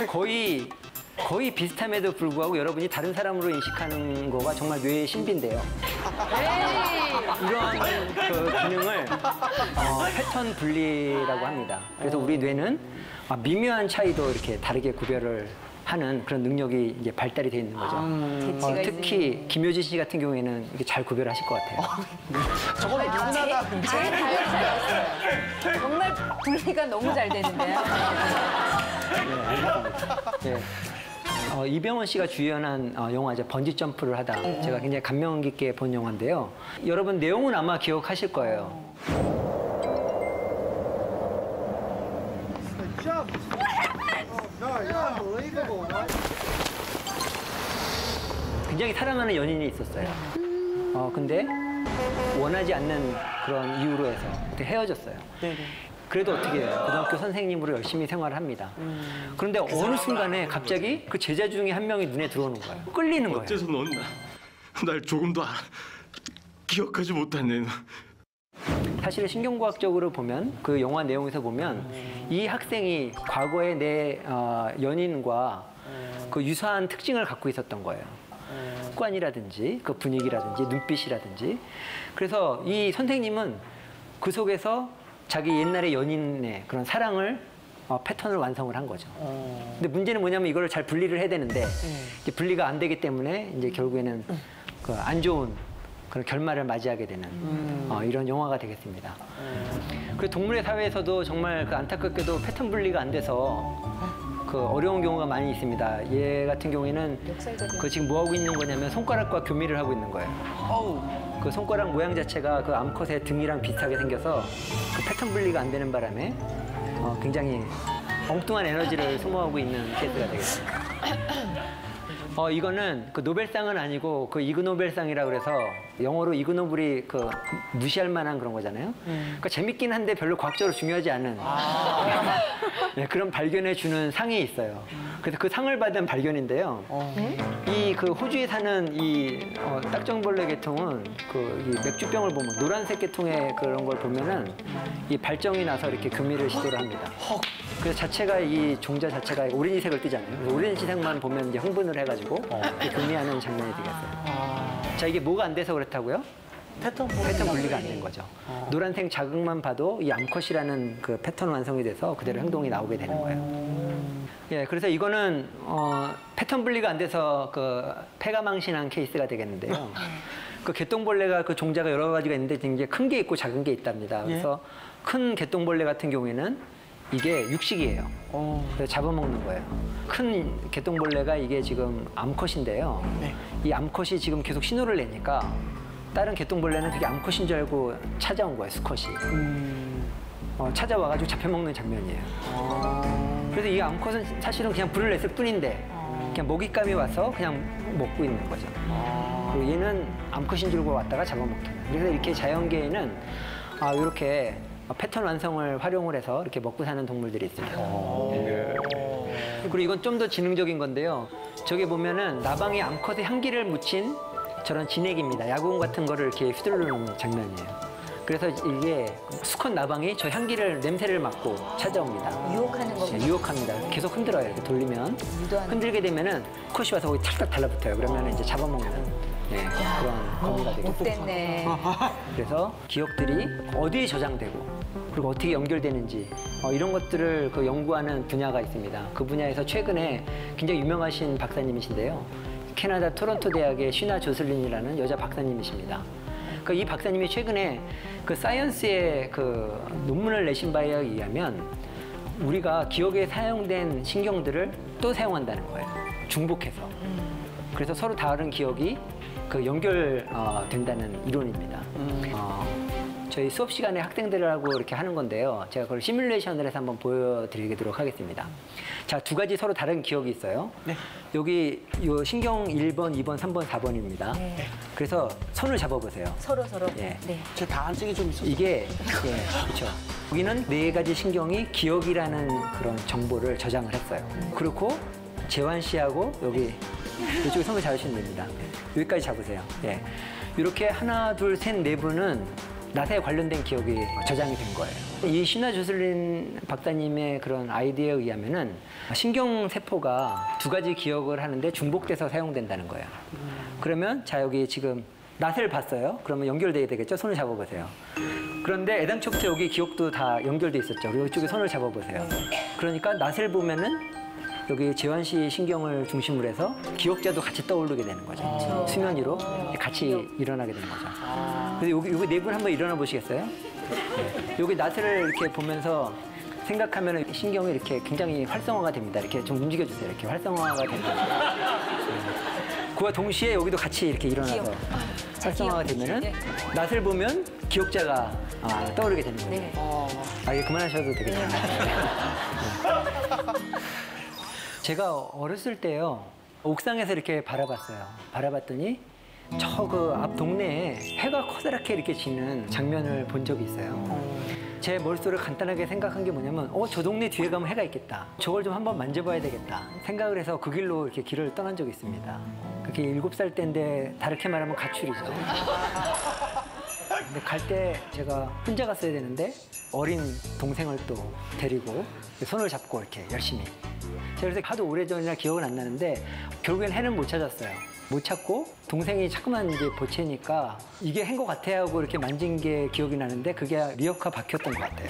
거의 거의 비슷함에도 불구하고 여러분이 다른 사람으로 인식하는 거가 정말 뇌의 신비인데요. 이런 그 기능을 패턴 분리라고 합니다. 그래서 우리 뇌는 미묘한 차이도 이렇게 다르게 구별을 하는 그런 능력이 이제 발달이 돼 있는 거죠. 재치가 특히 김효진 씨 같은 경우에는 이게 잘 구별하실 것 같아요. 저거는 누구나 다 제일 다였어요. 정말 분리가 너무 잘 되는데요. 네. 이병헌 씨가 주연한 영화죠. 번지 점프를 하다. 제가 굉장히 감명 깊게 본 영화인데요. 여러분 내용은 아마 기억하실 거예요. 굉장히 사랑하는 연인이 있었어요. 근데 원하지 않는 그런 이유로 해서 그때 헤어졌어요. 네네. 그래도 어떻게 해요? 고등학교 선생님으로 열심히 생활을 합니다. 그런데 어느 순간에 갑자기 그 제자 중에 한 명이 눈에 들어오는 거예요. 끌리는 거예요. 어째서 넌 날 조금도 기억하지 못하네. 사실 신경과학적으로 보면 그 영화 내용에서 보면 이 학생이 과거에 내 연인과 그 유사한 특징을 갖고 있었던 거예요. 습관이라든지 그 분위기라든지 눈빛이라든지. 그래서 이 선생님은 그 속에서 자기 옛날의 연인의 그런 사랑을 패턴을 완성을 한 거죠. 근데 문제는 뭐냐면 이걸 잘 분리를 해야 되는데 이제 분리가 안 되기 때문에 이제 결국에는 그 안 좋은 그런 결말을 맞이하게 되는 이런 영화가 되겠습니다. 그리고 동물의 사회에서도 정말 그 안타깝게도 패턴 분리가 안 돼서 그 어려운 경우가 많이 있습니다. 얘 같은 경우에는 그 지금 뭐 하고 있는 거냐면 손가락과 교미를 하고 있는 거예요. 그 손가락 모양 자체가 그 암컷의 등이랑 비슷하게 생겨서 그 패턴 분리가 안 되는 바람에 굉장히 엉뚱한 에너지를 소모하고 있는 케이스가 되겠습니다. 이거는 그 노벨상은 아니고 그 이그노벨상이라고 그래서 영어로 이그노벨이 그 무시할 만한 그런 거잖아요. 그러니까 재밌긴 한데 별로 과학적으로 중요하지 않은 네, 그런 발견해 주는 상이 있어요. 그래서 그 상을 받은 발견인데요. 이 그 호주에 사는 이 딱정벌레 계통은 그 이 맥주병을 보면 노란색 계통의 그런 걸 보면은 이 발정이 나서 이렇게 교미를 시도를 합니다. 그래서 자체가 이 종자 자체가 오렌지색을 띠잖아요. 그래서 오렌지색만 보면 이제 흥분을 해가지고 교미하는 장면이 되겠어요. 자, 이게 뭐가 안 돼서 그렇다고요? 패턴 분리가 안 된 거죠. 노란색 자극만 봐도 이 암컷이라는 그 패턴 완성이 돼서 그대로 행동이 나오게 되는 거예요. 예, 그래서 이거는 패턴 분리가 안 돼서 그 폐가 망신한 케이스가 되겠는데요. 그 개똥벌레가 그 종자가 여러 가지가 있는데 굉장히 큰 게 있고 작은 게 있답니다. 그래서 큰 개똥벌레 같은 경우에는 이게 육식이에요. 그래서 잡아먹는 거예요. 큰 개똥벌레가 이게 지금 암컷인데요. 이 암컷이 지금 계속 신호를 내니까 다른 개똥벌레는 그게 암컷인 줄 알고 찾아온 거예요, 수컷이. 찾아와가지고 잡혀먹는 장면이에요. 그래서 이 암컷은 사실은 그냥 불을 냈을 뿐인데 그냥 먹잇감이 와서 그냥 먹고 있는 거죠. 그리고 얘는 암컷인 줄 알고 왔다가 잡아먹히는. 그래서 이렇게 자연계에는 이렇게 패턴 완성을 활용을 해서 이렇게 먹고 사는 동물들이 있습니다. 그리고 이건 좀 더 지능적인 건데요. 저기 보면은 나방이 암컷의 향기를 묻힌 저런 진액입니다. 야구 같은 거를 이렇게 휘두르는 장면이에요. 그래서 이게 수컷 나방이 저 향기를 냄새를 맡고 찾아옵니다. 유혹하는 거. 네, 유혹합니다. 계속 흔들어요. 이렇게 돌리면 유도하는 흔들게 되면은 컷이 와서 거기 탁탁 달라붙어요. 그러면 이제 잡아먹는 그런 거미가 되겠죠. 못됐네. 그래서 기억들이 어디에 저장되고 그리고 어떻게 연결되는지 이런 것들을 그 연구하는 분야가 있습니다. 그 분야에서 최근에 굉장히 유명하신 박사님이신데요. 캐나다 토론토 대학의 쉬나 조슬린이라는 여자 박사님이십니다. 이 박사님이 최근에 그 사이언스의 그 논문을 내신 바에 의하면 우리가 기억에 사용된 신경들을 또 사용한다는 거예요. 중복해서. 그래서 서로 다른 기억이 그 연결된다는 이론입니다. 저희 수업 시간에 학생들하고 이렇게 하는 건데요. 제가 그걸 시뮬레이션을 해서 한번 보여드리도록 하겠습니다. 자, 두 가지 서로 다른 기억이 있어요. 여기 요 신경 1번, 2번, 3번, 4번입니다. 그래서 손을 잡아보세요. 서로. 예. 네. 제 다한증이 좀 있어서. 이게 그렇죠. 여기는 네 가지 신경이 기억이라는 그런 정보를 저장을 했어요. 그렇고 재환 씨하고 여기 이쪽에 손을 잡으시면 됩니다. 여기까지 잡으세요. 예. 이렇게 하나, 둘, 셋, 네 분은 낫에 관련된 기억이 저장이 된 거예요. 이 시나 조슬린 박사님의 그런 아이디어에 의하면은 신경세포가 두 가지 기억을 하는데 중복돼서 사용된다는 거예요. 그러면 자 여기 지금 낫을 봤어요. 그러면 연결돼야 되겠죠? 손을 잡아보세요. 그런데 애당초부터 여기 기억도 다 연결돼 있었죠. 그리고 이쪽에 손을 잡아보세요. 그러니까 낫을 보면은 여기 재환시 신경을 중심으로 해서 기억자도 같이 떠오르게 되는 거죠. 수면 위로 같이 일어나게 되는 거죠. 그래서 여기 네 분 한번 일어나 보시겠어요? 네. 여기 낫을 이렇게 보면서 생각하면 신경이 이렇게 굉장히 활성화가 됩니다. 이렇게 좀 움직여주세요. 이렇게 활성화가 됩니다. 네. 그와 동시에 여기도 같이 이렇게 일어나서 활성화가 되면은 낫을 보면 기억자가 떠오르게 되는 거예요. 네. 이제 그만하셔도 되겠네요. 제가 어렸을 때요, 옥상에서 이렇게 바라봤어요. 바라봤더니 저 그 앞 동네에 해가 커다랗게 이렇게 지는 장면을 본 적이 있어요. 제 머릿속으로 간단하게 생각한 게 뭐냐면 저 동네 뒤에 가면 해가 있겠다. 저걸 좀 한번 만져봐야 되겠다. 생각을 해서 그 길로 이렇게 길을 떠난 적이 있습니다. 그게 7살 때인데 다르게 말하면 가출이죠. 근데 갈 때 제가 혼자 갔어야 되는데 어린 동생을 또 데리고 손을 잡고 이렇게 열심히. 제가 그래서 하도 오래전이라 기억은 안 나는데 결국엔 해는 못 찾았어요. 못 찾고 동생이 자꾸만 이제 보채니까 이게 해인 것 같아 하고 이렇게 만진 게 기억이 나는데 그게 리어카 박혔던 것 같아요.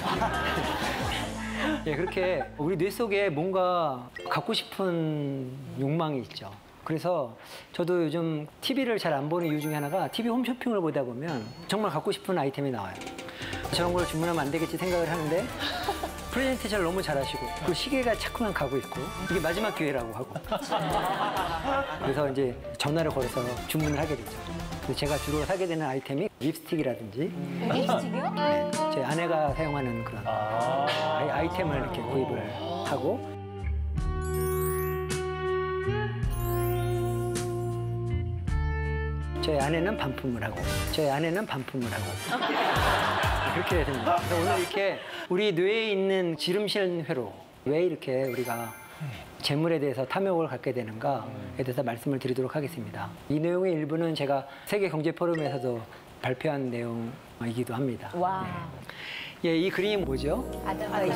예, 그렇게 우리 뇌 속에 뭔가 갖고 싶은 욕망이 있죠. 그래서 저도 요즘 TV를 잘 안 보는 이유 중에 하나가 TV 홈쇼핑을 보다 보면 정말 갖고 싶은 아이템이 나와요. 저런 걸 주문하면 안 되겠지 생각을 하는데 프레젠테이션을 너무 잘하시고 그 시계가 자꾸만 가고 있고 이게 마지막 기회라고 하고 그래서 이제 전화를 걸어서 주문을 하게 되죠. 그래서 제가 주로 사게 되는 아이템이 립스틱이라든지 립스틱이요? 네, 제 아내가 사용하는 그런 아이템을 이렇게 구입을 하고 저희 아내는 반품을 하고 저희 아내는 반품을 하고 그렇게 됩니다. 그래서 오늘 이렇게 우리 뇌에 있는 지름신 회로 왜 이렇게 우리가 재물에 대해서 탐욕을 갖게 되는가에 대해서 말씀을 드리도록 하겠습니다. 이 내용의 일부는 제가 세계경제포럼에서도 발표한 내용이기도 합니다. 와. 네. 예, 이 그림이 뭐죠?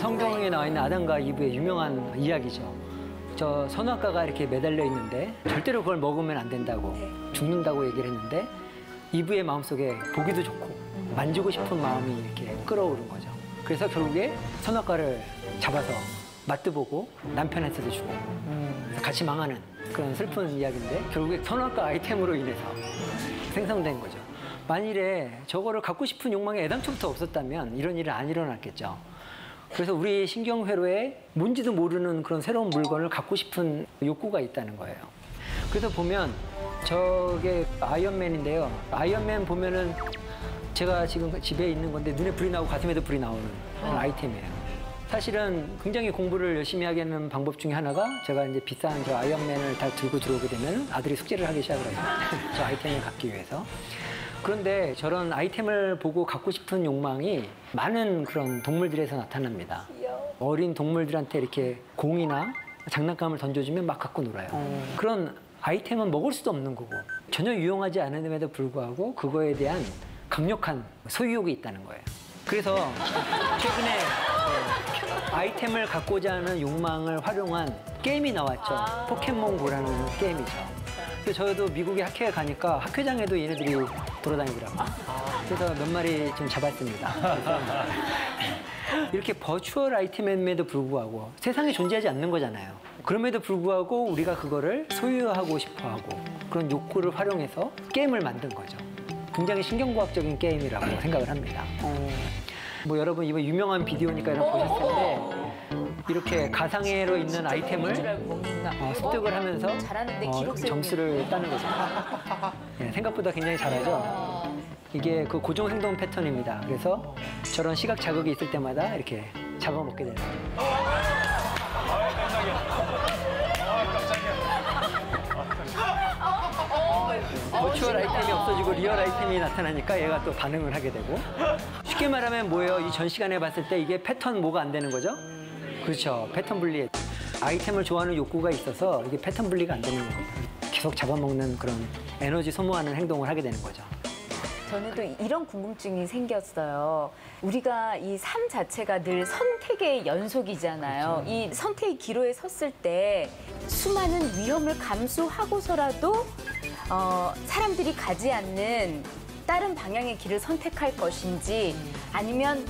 성경에 나와 있는 아담과 이브의 유명한 이야기죠. 저 선악과가 이렇게 매달려 있는데 절대로 그걸 먹으면 안 된다고 죽는다고 얘기를 했는데 이브의 마음속에 보기도 좋고 만지고 싶은 마음이 이렇게 끌어오른 거죠. 그래서 결국에 선악과를 잡아서 맛도 보고 남편한테도 주고 그래서 같이 망하는 그런 슬픈 이야기인데 결국에 선악과 아이템으로 인해서 생성된 거죠. 만일에 저거를 갖고 싶은 욕망이 애당초부터 없었다면 이런 일은 안 일어났겠죠. 그래서 우리 신경회로에 뭔지도 모르는 그런 새로운 물건을 갖고 싶은 욕구가 있다는 거예요. 그래서 보면 저게 아이언맨인데요. 아이언맨 보면은 제가 지금 집에 있는 건데 눈에 불이 나고 가슴에도 불이 나오는 그런 아이템이에요. 사실은 굉장히 공부를 열심히 하게 하는 방법 중에 하나가 제가 이제 비싼 저 아이언맨을 다 들고 들어오게 되면 아들이 숙제를 하기 시작을 해요. 저 아이템을 갖기 위해서. 그런데 저런 아이템을 보고 갖고 싶은 욕망이 많은 그런 동물들에서 나타납니다. 어린 동물들한테 이렇게 공이나 장난감을 던져주면 막 갖고 놀아요. 그런 아이템은 먹을 수도 없는 거고 전혀 유용하지 않음에도 불구하고 그거에 대한 강력한 소유욕이 있다는 거예요. 그래서 최근에 아이템을 갖고자 하는 욕망을 활용한 게임이 나왔죠. 포켓몬고라는 게임이죠. 그래서 저도 미국에 학회에 가니까 학회장에도 얘네들이 돌아다니더라고요. 그래서 몇 마리 좀 잡았습니다. 그래서 이렇게 버추얼 아이템임에도 불구하고 세상에 존재하지 않는 거잖아요. 그럼에도 불구하고 우리가 그거를 소유하고 싶어하고 그런 욕구를 활용해서 게임을 만든 거죠. 굉장히 신경과학적인 게임이라고 생각을 합니다. 뭐 여러분 이번 유명한 비디오니까 여러분 보셨을 텐데 이렇게 가상회로 있는 아이템을 습득을 하면서 점수를 따는 거죠. 네, 생각보다 굉장히 잘하죠. 이게 그 고정 행동 패턴입니다. 그래서 저런 시각 자극이 있을 때마다 이렇게 잡아먹게 되는 거예요. 버추얼 아이템이 없어지고 리얼 아이템이 나타나니까 얘가 또 반응을 하게 되고 쉽게 말하면 뭐예요? 이 전 시간에 봤을 때 이게 패턴 뭐가 안 되는 거죠? 그렇죠. 패턴 분리. 아이템을 좋아하는 욕구가 있어서 이게 패턴 분리가 안 되는 거예요. 계속 잡아먹는 그런 에너지 소모하는 행동을 하게 되는 거죠. 저는 또 이런 궁금증이 생겼어요. 우리가 이 삶 자체가 늘 선택의 연속이잖아요. 이 선택의 기로에 섰을 때 수많은 위험을 감수하고서라도 사람들이 가지 않는 다른 방향의 길을 선택할 것인지 아니면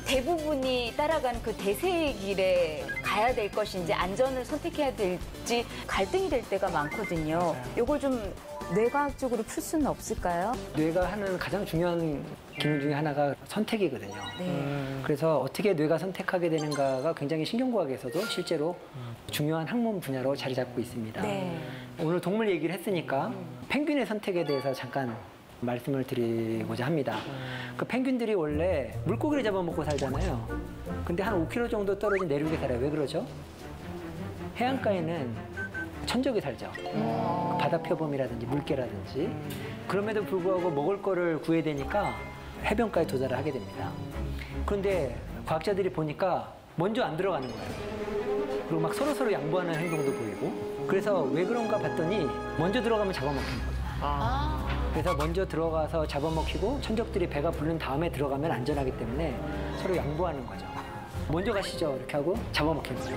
대부분이 따라간 그 대세의 길에 가야 될 것인지 안전을 선택해야 될지 갈등이 될 때가 많거든요. 이걸 좀 뇌과학적으로 풀 수는 없을까요? 뇌가 하는 가장 중요한 기능 중에 하나가 선택이거든요. 네. 그래서 어떻게 뇌가 선택하게 되는가가 굉장히 신경과학에서도 실제로 중요한 학문 분야로 자리 잡고 있습니다. 네. 오늘 동물 얘기를 했으니까 펭귄의 선택에 대해서 잠깐 말씀을 드리고자 합니다. 그 펭귄들이 원래 물고기를 잡아먹고 살잖아요. 근데 한 5km 정도 떨어진 내륙에 살아요. 왜 그러죠? 해안가에는 천적이 살죠. 바다 표범이라든지 물개라든지. 그럼에도 불구하고 먹을 거를 구해야 되니까 해변가에 도달을 하게 됩니다. 그런데 과학자들이 보니까 먼저 안 들어가는 거예요. 그리고 막 서로 양보하는 행동도 보이고. 그래서 왜 그런가 봤더니 먼저 들어가면 잡아먹히는 거예요. 그래서 먼저 들어가서 잡아먹히고 천적들이 배가 부른 다음에 들어가면 안전하기 때문에 서로 양보하는 거죠. 먼저 가시죠 이렇게 하고 잡아먹히는 거죠.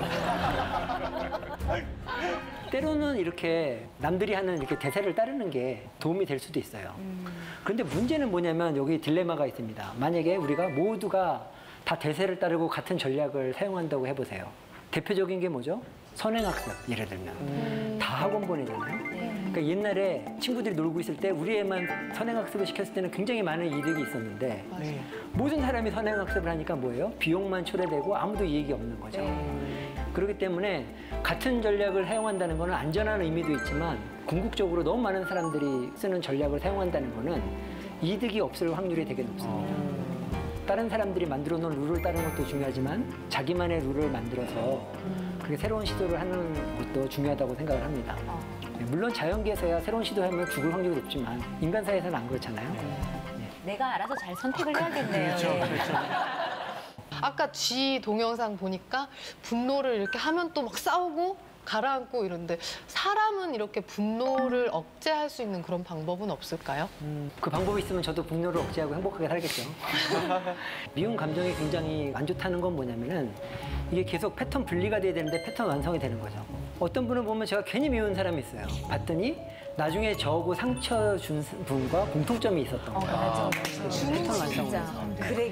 때로는 이렇게 남들이 하는 이렇게 대세를 따르는 게 도움이 될 수도 있어요. 그런데 문제는 뭐냐면 여기 딜레마가 있습니다. 만약에 우리가 모두가 다 대세를 따르고 같은 전략을 사용한다고 해보세요. 대표적인 게 뭐죠? 선행학습 예를 들면 다 학원 보내잖아요. 그러니까 옛날에 친구들이 놀고 있을 때 우리 애만 선행학습을 시켰을 때는 굉장히 많은 이득이 있었는데 모든 사람이 선행학습을 하니까 뭐예요? 비용만 초래되고 아무도 이익이 없는 거죠. 그렇기 때문에 같은 전략을 사용한다는 거는 안전한 의미도 있지만 궁극적으로 너무 많은 사람들이 쓰는 전략을 사용한다는 거는 이득이 없을 확률이 되게 높습니다. 다른 사람들이 만들어 놓은 룰을 따르는 것도 중요하지만 자기만의 룰을 만들어서 그렇게 새로운 시도를 하는 것도 중요하다고 생각을 합니다. 물론 자연계에서야 새로운 시도하면 죽을 확률이 높지만 인간사에서는 안 그렇잖아요. 내가 알아서 잘 선택을 해야겠네요. 예. 아까 쥐 동영상 보니까 분노를 이렇게 하면 또 막 싸우고 가라앉고 이런데 사람은 이렇게 분노를 억제할 수 있는 그런 방법은 없을까요? 그 방법이 있으면 저도 분노를 억제하고 행복하게 살겠죠. 미운 감정이 굉장히 안 좋다는 건 뭐냐면은 이게 계속 패턴 분리가 돼야 되는데 패턴 완성이 되는 거죠. 어떤 분을 보면 제가 괜히 미운 사람이 있어요. 봤더니 나중에 저하고 상처 준 분과 공통점이 있었던 거예요. 맞아. 패턴 완성을 진짜. 해서. 그래.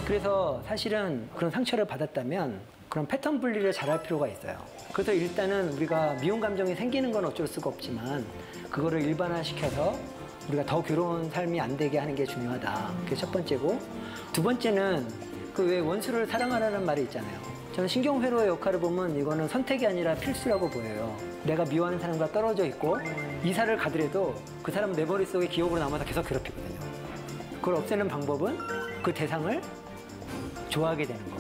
그래서 사실은 그런 상처를 받았다면 그런 패턴 분리를 잘할 필요가 있어요. 그래서 일단은 우리가 미운 감정이 생기는 건 어쩔 수가 없지만 그거를 일반화시켜서 우리가 더 괴로운 삶이 안 되게 하는 게 중요하다. 그게 첫 번째고, 두 번째는 그 왜 원수를 사랑하라는 말이 있잖아요. 저는 신경회로의 역할을 보면 이거는 선택이 아니라 필수라고 보여요. 내가 미워하는 사람과 떨어져 있고 이사를 가더라도 그 사람은 내 머릿속에 기억으로 남아서 계속 괴롭히거든요. 그걸 없애는 방법은 그 대상을 좋아하게 되는 거.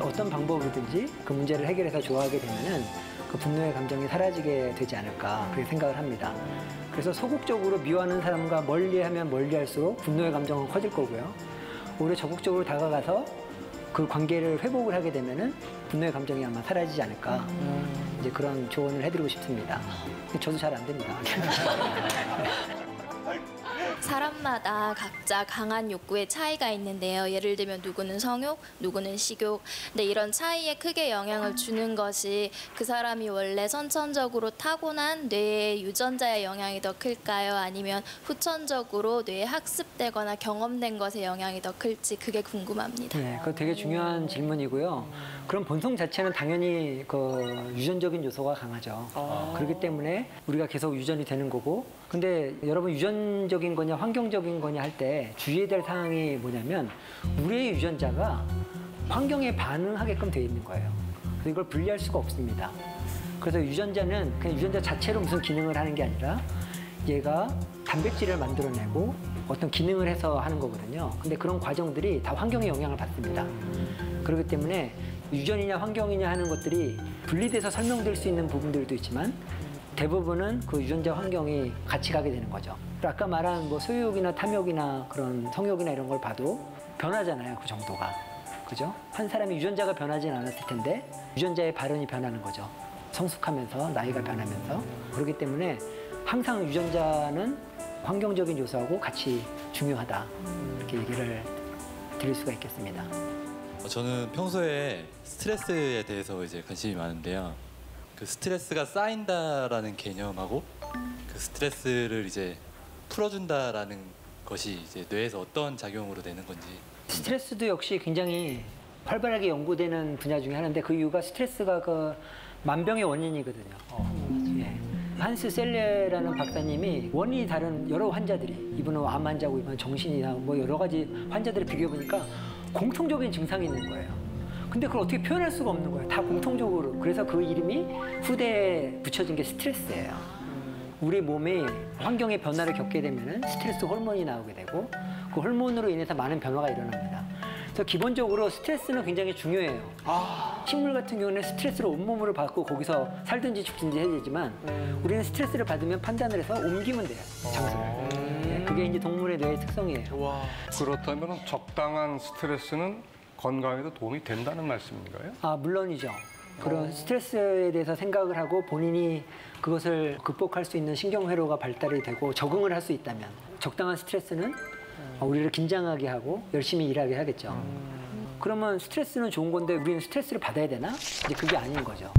어떤 방법이든지 그 문제를 해결해서 좋아하게 되면은 그 분노의 감정이 사라지게 되지 않을까 그렇게 생각을 합니다. 그래서 소극적으로 미워하는 사람과 멀리하면 멀리할수록 분노의 감정은 커질 거고요. 오히려 적극적으로 다가가서 그 관계를 회복을 하게 되면은 분노의 감정이 아마 사라지지 않을까 이제 그런 조언을 해드리고 싶습니다. 저도 잘 안 됩니다. 사람마다 각자 강한 욕구의 차이가 있는데요. 예를 들면 누구는 성욕, 누구는 식욕. 근데 이런 차이에 크게 영향을 주는 것이 그 사람이 원래 선천적으로 타고난 뇌의 유전자의 영향이 더 클까요? 아니면 후천적으로 뇌에 학습되거나 경험된 것의 영향이 더 클지 그게 궁금합니다. 네, 그거 되게 중요한 질문이고요. 그런 본성 자체는 당연히 그 유전적인 요소가 강하죠. 그렇기 때문에 우리가 계속 유전이 되는 거고. 근데 여러분 유전적인 거냐 환경적인 거냐 할 때 주의해야 될 사항이 뭐냐면 우리의 유전자가 환경에 반응하게끔 돼 있는 거예요. 그래서 이걸 분리할 수가 없습니다. 그래서 유전자는 그냥 유전자 자체로 무슨 기능을 하는 게 아니라 얘가 단백질을 만들어내고 어떤 기능을 해서 하는 거거든요. 근데 그런 과정들이 다 환경의 영향을 받습니다. 그렇기 때문에 유전이냐 환경이냐 하는 것들이 분리돼서 설명될 수 있는 부분들도 있지만 대부분은 그 유전자 환경이 같이 가게 되는 거죠. 아까 말한 뭐 소유욕이나 탐욕이나 그런 성욕이나 이런 걸 봐도 변하잖아요, 그 정도가. 그죠? 한 사람이 유전자가 변하진 않았을 텐데 유전자의 발현이 변하는 거죠. 성숙하면서 나이가 변하면서. 그렇기 때문에 항상 유전자는 환경적인 요소하고 같이 중요하다. 이렇게 얘기를 드릴 수가 있겠습니다. 저는 평소에 스트레스에 대해서 이제 관심이 많은데요. 그 스트레스가 쌓인다라는 개념하고 그 스트레스를 이제 풀어준다라는 것이 이제 뇌에서 어떤 작용으로 되는 건지. 스트레스도 역시 굉장히 활발하게 연구되는 분야 중에 하나인데 그 이유가 스트레스가 그 만병의 원인이거든요. 예. 한스 셀레라는 박사님이 원인이 다른 여러 환자들이 이분은 암 환자고 이분은 정신이나 뭐 여러 가지 환자들을 비교해 보니까 공통적인 증상이 있는 거예요. 근데 그걸 어떻게 표현할 수가 없는 거예요. 다 공통적으로. 그래서 그 이름이 후대에 붙여진 게 스트레스예요. 우리 몸이 환경의 변화를 겪게 되면 스트레스 호르몬이 나오게 되고 그 호르몬으로 인해서 많은 변화가 일어납니다. 그래서 기본적으로 스트레스는 굉장히 중요해요. 식물 같은 경우는 스트레스를 온몸으로 받고 거기서 살든지 죽든지 해야 되지만 우리는 스트레스를 받으면 판단을 해서 옮기면 돼요, 장소를. 네, 그게 이제 동물의 뇌의 특성이에요. 그렇다면 적당한 스트레스는 건강에도 도움이 된다는 말씀인가요? 아, 물론이죠. 그런 스트레스에 대해서 생각을 하고 본인이 그것을 극복할 수 있는 신경회로가 발달이 되고 적응을 할 수 있다면 적당한 스트레스는 우리를 긴장하게 하고 열심히 일하게 하겠죠. 그러면 스트레스는 좋은 건데 우리는 스트레스를 받아야 되나? 이제 그게 아닌 거죠.